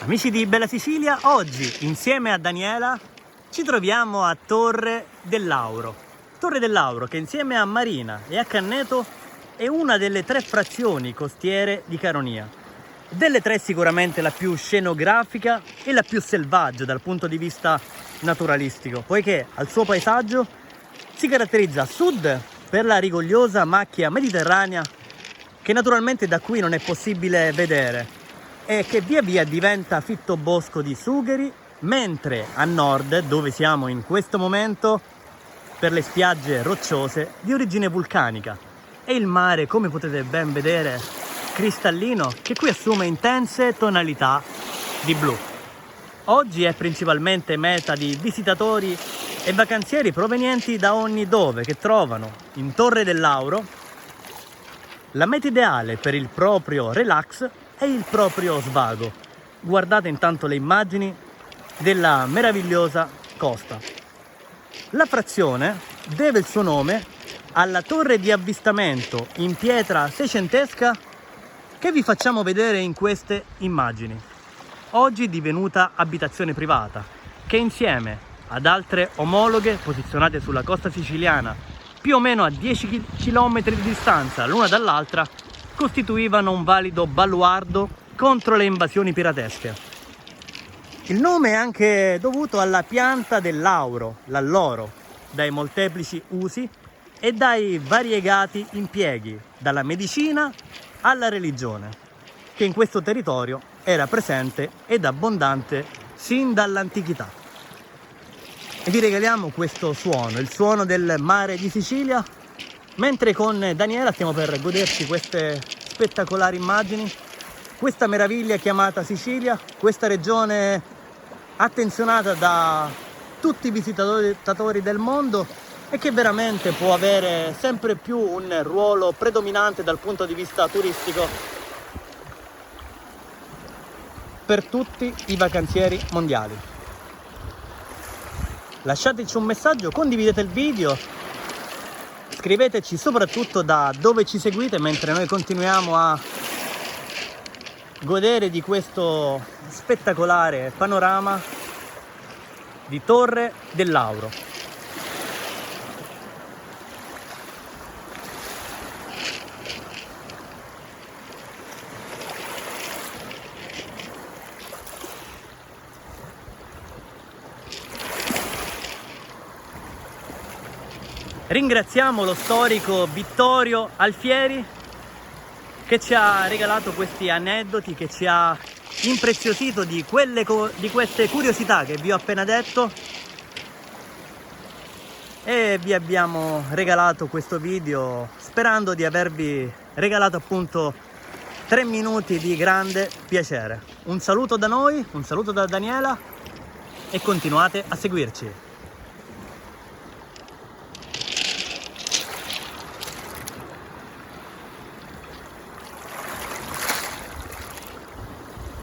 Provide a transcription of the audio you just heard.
Amici di Bella Sicilia, oggi insieme a Daniela ci troviamo a Torre del Lauro. Torre del Lauro che insieme a Marina e a Canneto è una delle 3 frazioni costiere di Caronia. Delle 3 sicuramente la più scenografica e la più selvaggia dal punto di vista naturalistico, poiché al suo paesaggio si caratterizza a sud per la rigogliosa macchia mediterranea che naturalmente da qui non è possibile vedere e che via via diventa fitto bosco di sugheri, mentre a nord, dove siamo in questo momento, per le spiagge rocciose di origine vulcanica e il mare, come potete ben vedere, cristallino, che qui assume intense tonalità di blu. Oggi è principalmente meta di visitatori e vacanzieri provenienti da ogni dove, che trovano in Torre del Lauro la meta ideale per il proprio relax e il proprio svago. Guardate intanto le immagini della meravigliosa costa. La frazione deve il suo nome alla torre di avvistamento in pietra seicentesca che vi facciamo vedere in queste immagini, oggi divenuta abitazione privata, che insieme ad altre omologhe posizionate sulla costa siciliana più o meno a 10 km di distanza l'una dall'altra costituivano un valido baluardo contro le invasioni piratesche. Il nome è anche dovuto alla pianta del lauro, l'alloro, dai molteplici usi e dai variegati impieghi, dalla medicina alla religione, che in questo territorio era presente ed abbondante sin dall'antichità. E vi regaliamo questo suono, il suono del mare di Sicilia, mentre con Daniela stiamo per goderci queste spettacolari immagini, questa meraviglia chiamata Sicilia, questa regione attenzionata da tutti i visitatori del mondo e che veramente può avere sempre più un ruolo predominante dal punto di vista turistico per tutti i vacanzieri mondiali. Lasciateci un messaggio, condividete il video, scriveteci soprattutto da dove ci seguite mentre noi continuiamo a godere di questo spettacolare panorama di Torre del Lauro. Ringraziamo lo storico Vittorio Alfieri che ci ha regalato questi aneddoti, che ci ha impreziosito di queste curiosità che vi ho appena detto, e vi abbiamo regalato questo video sperando di avervi regalato appunto 3 minuti di grande piacere. Un saluto da noi, un saluto da Daniela e continuate a seguirci.